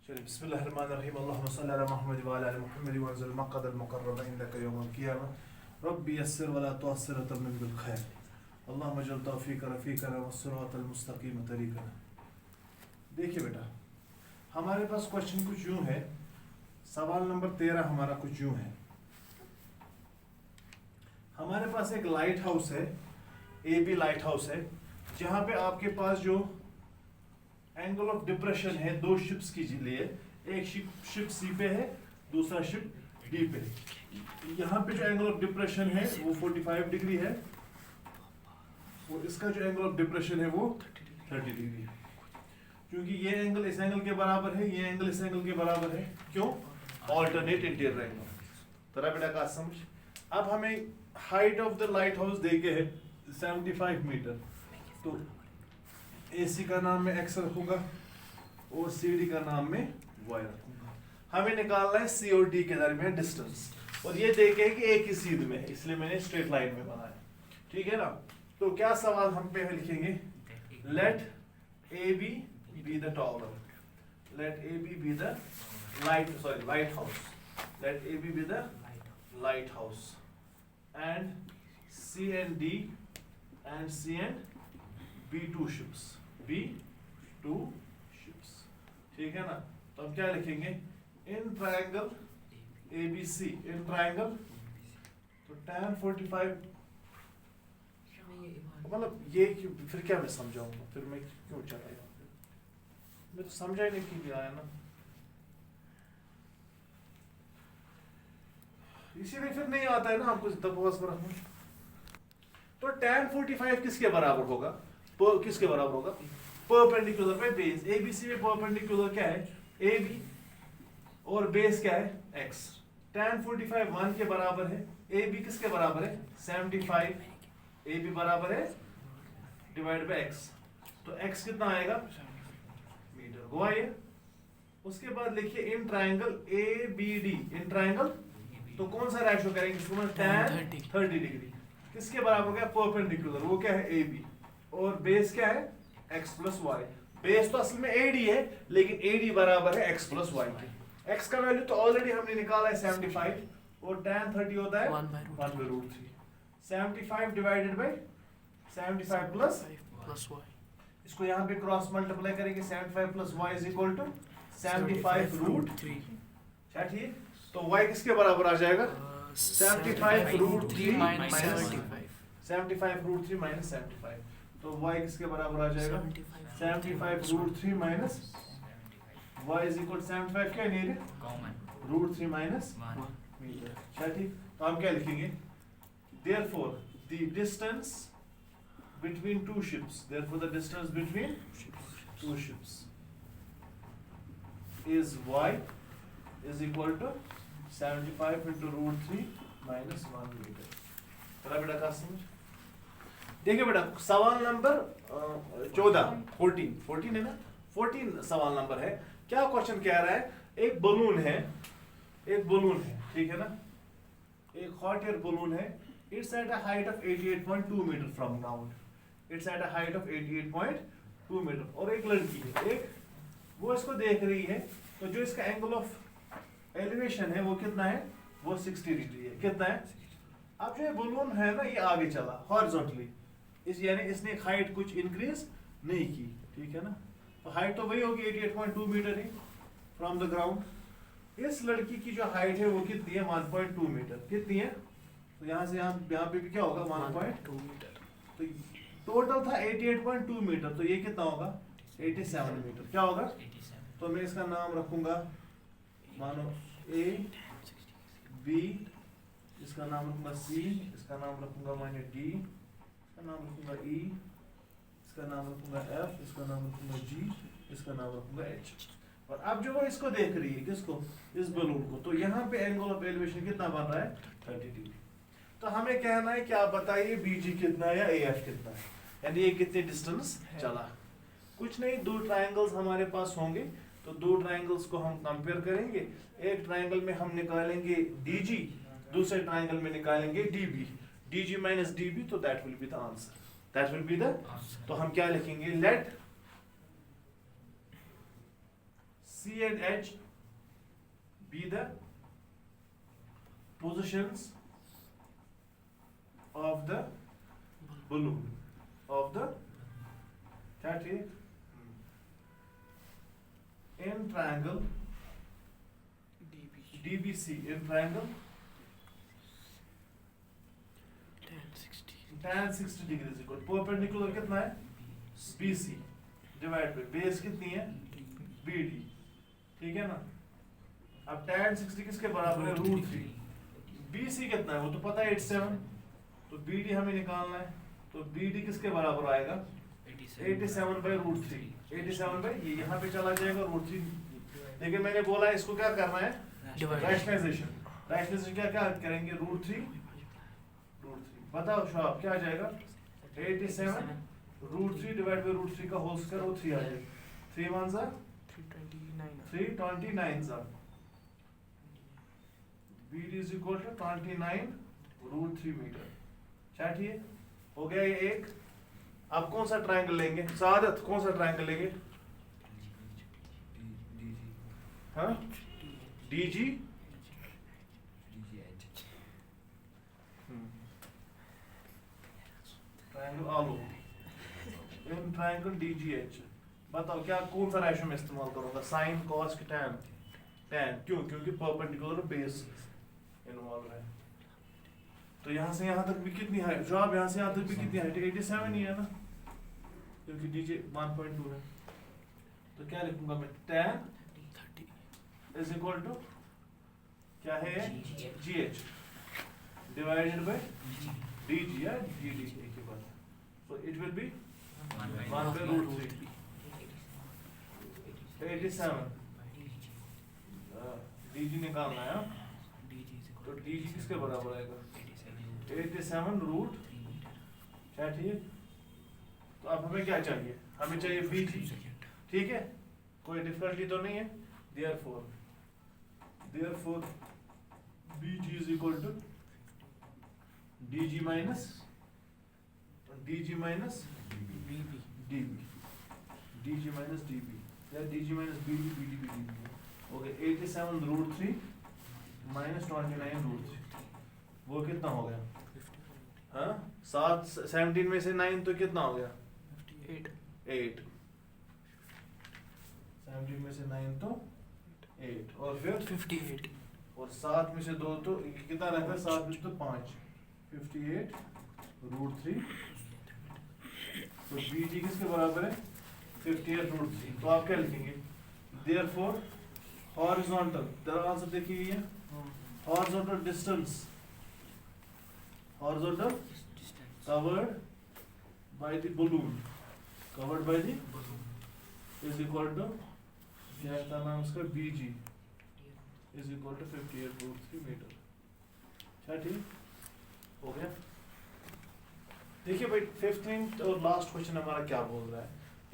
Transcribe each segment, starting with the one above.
चलिए बिस्मिल्लाहिर्रहमानिर्रहीम अल्लाहुम्मा सल्ली अला मुहम्मद व अला आलि मुहम्मद वंज़िल मक़अदल मुक़र्रब इंदका यौमल क़ियामह रब्बी यस्सिर व ला तुअस्सिर व तम्मिम बिल खैर अल्लाहुम्मा जल तौफ़ीक़ रफ़ीक़ना व सिरातल मुस्तक़ीम तरीक़ना। देखिए बेटा, हमारे पास क्वेश्चन कुछ यूँ है, सवाल नंबर 13 हमारा कुछ यूँ है। हमारे पास एक लाइट हाउस है, AB लाइट हाउस है, जहाँ पे आपके पास जो एंगल ऑफ डिप्रेशन है दो शिप्स के लिए, एक शिप C पे है, दूसरा शिप D पे। यहाँ पे जो एंगल ऑफ डिप्रेशन है वो 45 डिग्री है और इसका जो एंगल ऑफ डिप्रेशन है वो 30 डिग्री है। क्योंकि ये एंगल इस एंगल के बराबर है, ये एंगल इस एंगल के बराबर है। क्यों? Alternate interior angle. तरह बेटा का समझ। अब हमें height of the light house देके है 75 मीटर, तो AC का नाम मैं X रखूंगा और CD का नाम मैं Y रखूंगा। हमें निकालना है C और D के दरमियान डिस्टेंस, और ये देखे कि एक ही सीध में है, इसलिए मैंने स्ट्रेट लाइन में बनाया। ठीक है ना? तो क्या सवाल हम पे लिखेंगे? Let AB be the tower, let AB be the lighthouse, let AB be the lighthouse, and C and D and C and B two ships, B two ships। ठीक है ना? तो हम क्या लिखेंगे? In triangle ABC, in triangle, तो tan 45, मतलब ये फिर क्या मैं समझाऊंगा, फिर मैं क्यों चलाऊंगा, मैं तो समझा ही नहीं कि आया ना, इसीलिए फिर नहीं आता है ना आपको बकवास पर रखना। तो tan 45 किसके बराबर होगा? किसके बराबर होगा? परपेंडिकुलर पे बेस। ABC में परपेंडिकुलर क्या है? AB, और बेस क्या है? X। tan 45 1 के बराबर है। AB किसके बराबर है? 75। AB बराबर है डिवाइड बाय X, तो X कितना आएगा? मीटर। हुआ ये। उसके बाद लिखिए in triangle ABD, in triangle, तो कौन सा रेशियो करेंगे इसको? tan 30 डिग्री किसके बराबर हो गया? परपेंडिकुलर, वो क्या है? AB, और बेस क्या है? X plus Y। बेस तो असल में AD है, लेकिन AD बराबर है X प्लस Y के। X का वैल्यू तो ऑलरेडी हमने निकाला है 75, और tan 30 होता है 1/√3। 75 डिवाइडेड बाय 75 प्लस Y, इसको यहाँ पे क्रॉस मल्टीप्लाई करेंगे, 75 plus Y is equal to 75√3। क्या ठीक? तो Y किसके बराबर आ जाएगा? 75√3 minus 75, 75√3 माइनस 75, तो Y किसके बराबर आ जाएगा? 75√3 माइनस Y इज इक्वल 75 क्या नहीं है? √3 माइनस मीटर। क्या ठीक? तो हम क्या लिखेंगे? Therefore the distance between two ships, therefore the distance between two ships is Y is equal to 75 into √3 minus 1 meter। चला बेटा का समझ। देखिए बेटा, सवाल नंबर 14 है ना? 14 सवाल नंबर है। क्या क्वेश्चन कह रहा है? एक बलून है, ठीक है ना? एक हॉट एयर बलून है। It's at a height of 88.2 meter from ground. It's at a height of 88.2 meter। और एक लड़की है, एक वो इसको देख रही है, तो जो इसका एंगल ऑफ एलिवेशन है वो कितना है? वो 60 डिग्री है। कितना है? अब जो ये बलून है ना, ये आगे चला हॉरिजॉन्टली, यानी इसने हाइट कुछ इंक्रीज नहीं की। ठीक है ना? तो हाइट तो वही होगी 88.2 मीटर ही फ्रॉम द ग्राउंड। इस लड़की की जो हाइट है वो कितनी है? 1.2 मीटर। कितनी है? तो यहाँ से यहाँ पे भी क्या होगा? 1.2 मीटर। तो टोटल था 88.2 मीटर, तो ये कितना होगा? 87 मीटर। क्या होगा? तो मैं इसका नाम रखूंगा, मानो A, B, इसका नाम रखूंगा C, इसका नाम रखूंगा माने D, इसका नाम रखूंगा E, इसका नाम रखूंगा F, इसका नाम रखूंगा G, इसका नाम रखूंगा H। और अब जो वो इसको देख रही है, किसको? इस बलून को, तो यहाँ पे एंगल ऑफ एलिवेशन कितना बन रहा है? 30 डिग्री। तो हमें कहना है कि आप बताइए BG कितना है या AF कितना है, यानी ये कितने डिस्टेंस चला। कुछ नहीं, दो ट्रायंगल्स हमारे पास होंगे, तो दो ट्रायंगल्स को हम कंपेयर करेंगे। एक ट्रायंगल में हम निकालेंगे DG, दूसरे ट्रायंगल में निकालेंगे DB। DG माइनस DB, तो that will be the answer, that will be the. तो हम क्या लिखेंगे? Let C and H be the positions of the balloon of the क्या ठीक in triangle DBC in triangle tan 60 degrees equal perpendicular कितना है BC divide by base कितनी है BD ठीक है ना। अब tan 60 किसके बराबर है √3 BC कितना है वो तो पता है 87 तो BD हमें निकालना है तो BD किसके बराबर आएगा 87 बाय √3 87 बाय ये यहाँ पे चला जाएगा √3 लेकिन मैंने बोला इसको क्या करना है रैशनलाइजेशन क्या करेंगे √3 बताओ शाह क्या आ जाएगा 87 √3 डिवाइड बाय √3 का होल स्क्वायर वो 3 आ जाएगा 3 1 जा 329 जा BD is equal to 29 √3 metre क्या ठीक हो गया ये एक। अब कौन सा ट्रायंगल लेंगे सादत कौन सा ट्रायंगल लेंगे हाँ DG ट्रायंगल आलू इन ट्रायंगल DGH बताओ क्या कौन सा रेशो में इस्तेमाल करूंगा साइन कॉस की tan क्यों क्योंकि परपेंडिकुलर बेस इन्वॉल्व है। तो यहाँ से यहाँ तक भी कितनी हाइट जॉब यहाँ से यहाँ तक भी कितनी हाइट 87 ही है ना क्योंकि DJ 1.2 है तो क्या लिखूंगा मैं tan is equal to क्या है GH divided by DG या GD एक ही बात है so it will be 1 by √3 87 DG निकालना है तो DG किसके बराबर आएगा 87 रूट क्या ठीक तो अब हमें क्या चाहिए हमें चाहिए BG ठीक है कोई डिफिकल्टी तो नहीं है therefore BG is equal to DG minus DB DG minus DB या DG minus BD okay 87 √3 minus 29 √3 वो कितना हो गया हाँ 17 में से 9 तो कितना हो गया 8 17 में से 9 तो 8 और फिर 58 और 7 में से 2 तो कितना रहता है 7 में तो 5 58 √3 तो BG किसके बराबर है 58 √3 तो आप क्या लिखेंगे therefore horizontal जरा आंसर देखिए ये horizontal distance covered by the balloon is equal to क्या था नाम उसका BG is equal to 58 √3 metre क्या ठीक हो गया। देखिए भाई 15th और लास्ट क्वेश्चन हमारा क्या बोल रहा है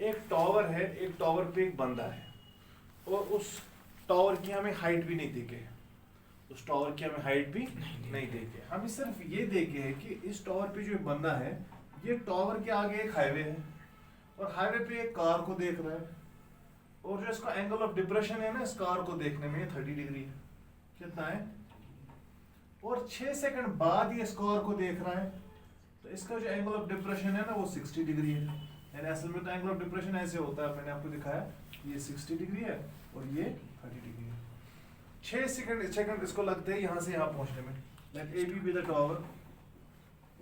एक टावर है एक टावर पे एक बंदा है और उस टावर की हमें हाइट भी नहीं देखे उस टावर की हमें हाइट भी नहीं देखे हमें सिर्फ ये देखे है कि इस टावर पे जो बंदा है ये टावर के आगे एक हाईवे है और हाईवे पे एक कार को देख रहा है और जो इसका एंगल ऑफ डिप्रेशन है ना इस कार को देखने में 30 डिग्री है कितना है और 6 सेकंड बाद ये इस कार को देख रहा है तो इसका जो एंगल ऑफ डिप्रेशन है ना वो 60 डिग्री है यानी असल में तो एंगल ऑफ डिप्रेशन ऐसे होता है मैंने आपको दिखाया ये 60 डिग्री है और ये 30 डिग्री है 6 सेकंड इसको लगते हैं यहाँ से यहाँ पहुँचने में let AB be the tower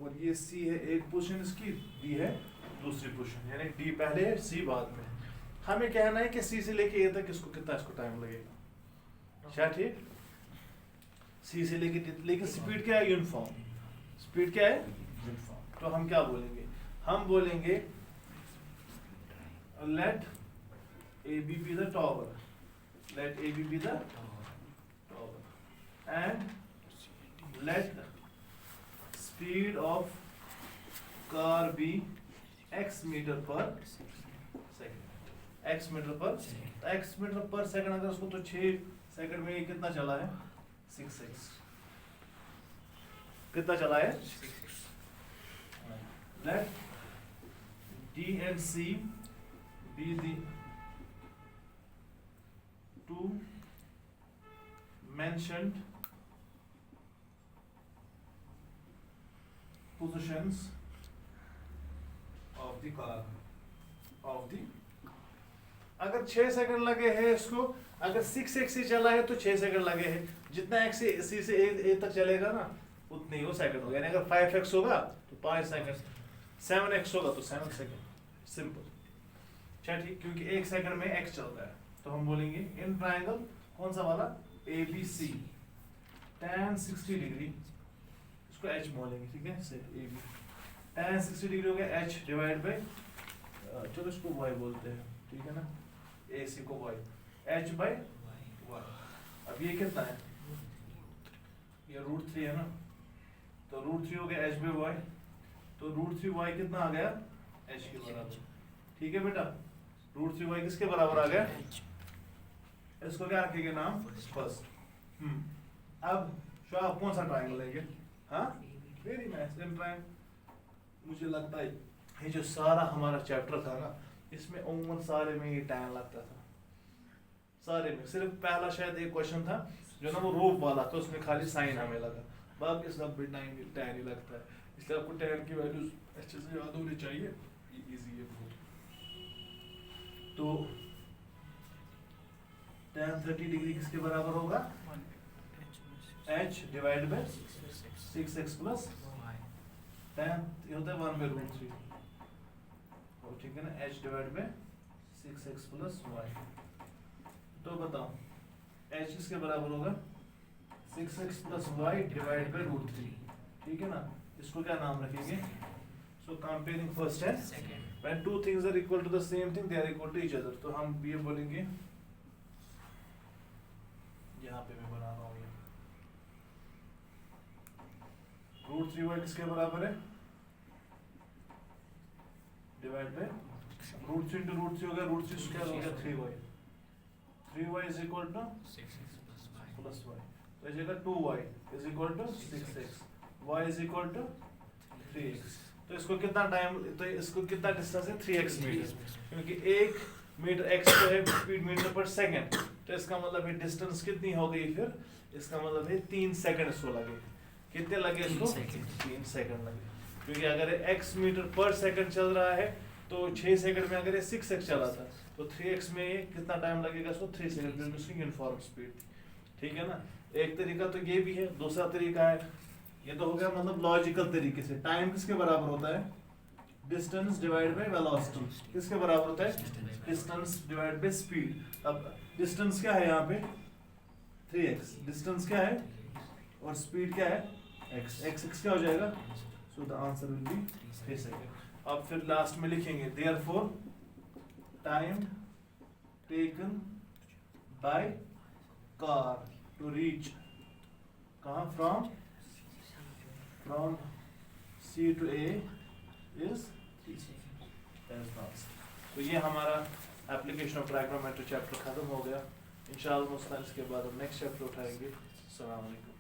और ये C है एक पोजीशन इसकी D है दूसरी पोजीशन यानी D पहले C बाद में हमें कहना है कि C से लेके A तक इसको कितना इसको टाइम लगेगा क्या ठीक C से लेके स्पीड क्या है यूनिफॉर्म स्पीड क्या है यूनिफॉर्म तो हम क्या बोलेंगे हम बोलेंगे let AB be the tower let AB be the tower and let speed of car be x meter per second x meter per second अगर उसको तो 6 सेकंड में कितना चला है 6x कितना चला है let D and C be the two mentioned positions of the car अगर 6 सेकंड लगे हैं इसको, अगर 6x से चला है तो 6 सेकंड लगे हैं, जितना x से c से a तक चलेगा ना उतने ही वो सेकंड होगा। यानी अगर 5x होगा तो 5 सेकंड, 7x होगा तो 7 सेकंड, सिंपल। अच्छा ठीक, क्योंकि 1 सेकंड में x चलता है तो हम बोलेंगे इन ट्रायंगल कौन सा वाला, ABC tan 60 डिग्री, इसको h बोलेंगे, ठीक है, से AB tan 60 डिग्री हो गया h डिवाइड बाय, चलो इसको y बोलते हैं, ठीक है ना, AC को y, h बाय y। अब ये कितना है, ये √3 है ना, तो √3 हो गया h बाय y, तो √3y कितना आ गया, h के बराबर, ठीक है बेटा। √3y किसके बराबर आ गया, इसको क्या रखेंगे नाम, फर्स्ट। अब आप कौन सा ट्रायंगल लेंगे, हाँ, वेरी नाइस, इन ट्रायंगल। मुझे लगता है ये जो सारा हमारा चैप्टर था ना, इसमें उम्मन सारे में ये टाइम लगता था, सारे में। सिर्फ पहला शायद एक क्वेश्चन था जो ना वो रोप वाला, तो उसमें खाली साइन हमें लगा, बाकी सब भी टाइम ही लगता है। इसलिए आपको टाइम की वैल्यूज अच्छे से याद होनी चाहिए, इजी है बहुत। तो tan 30 डिग्री किसके बराबर होगा, h divide by 6x plus tan, ये होता है 1 बाय √3, और ठीक है ना, h divide by 6x plus y। तो बताओ h किसके बराबर होगा, 6x plus y divide by √3, ठीक है ना। इसको क्या नाम रखेंगे, so comparing first and second, when two things are equal to the same thing they are equal to each other. तो हम ये बोलेंगे, यहाँ पे मैं बना रहा हूँ ये, √3y किसके बराबर है, डिवाइड बाय √3 into √3 हो गया, √3 स्क्वायर हो गया 3y, 3y is equal to 6x plus y, तो इस जगह 2y is equal to 6x, y is equal to 3x। तो इसको कितना टाइम, तो इसको कितना डिस्टेंस है, 3x मीटर, क्योंकि 1 मीटर x तो है स्पीड मीटर पर सेकंड, तो इसका मतलब ये डिस्टेंस कितनी हो गई, फिर इसका मतलब है 3 सेकंड इसको लगे। कितने लगे इसको, 3 सेकंड लगे, क्योंकि अगर x मीटर पर सेकंड चल रहा है तो 6 सेकंड में अगर ये 6x चला था तो 3x में ये कितना टाइम लगेगा, इसको 3 सेकंड, क्योंकि उसकी यूनिफॉर्म स्पीड, ठीक है ना। एक तरीका तो ये भी है, दूसरा तरीका है, ये तो हो गया मतलब लॉजिकल तरीके से। टाइम किसके बराबर होता है, डिस्टेंस डिवाइड बाय वेलोसिटी, किसके बराबर होता है, डिस्टेंस डिवाइड बाय स्पीड। अब डिस्टेंस क्या है यहाँ पे, 3x, डिस्टेंस क्या है और स्पीड क्या है, x क्या हो जाएगा, so the answer will be 3 second. अब फिर लास्ट में लिखेंगे therefore time taken by car to reach, कहाँ, from C to A is 3 seconds। तो ये हमारा एप्लीकेशन ऑफ ट्राइगोनोमेट्री चैप्टर खत्म हो गया। इंशाअल्लाह मुस्तकिल इसके बाद हम नेक्स्ट चैप्टर उठाएंगे। अस्सलाम वालेकुम।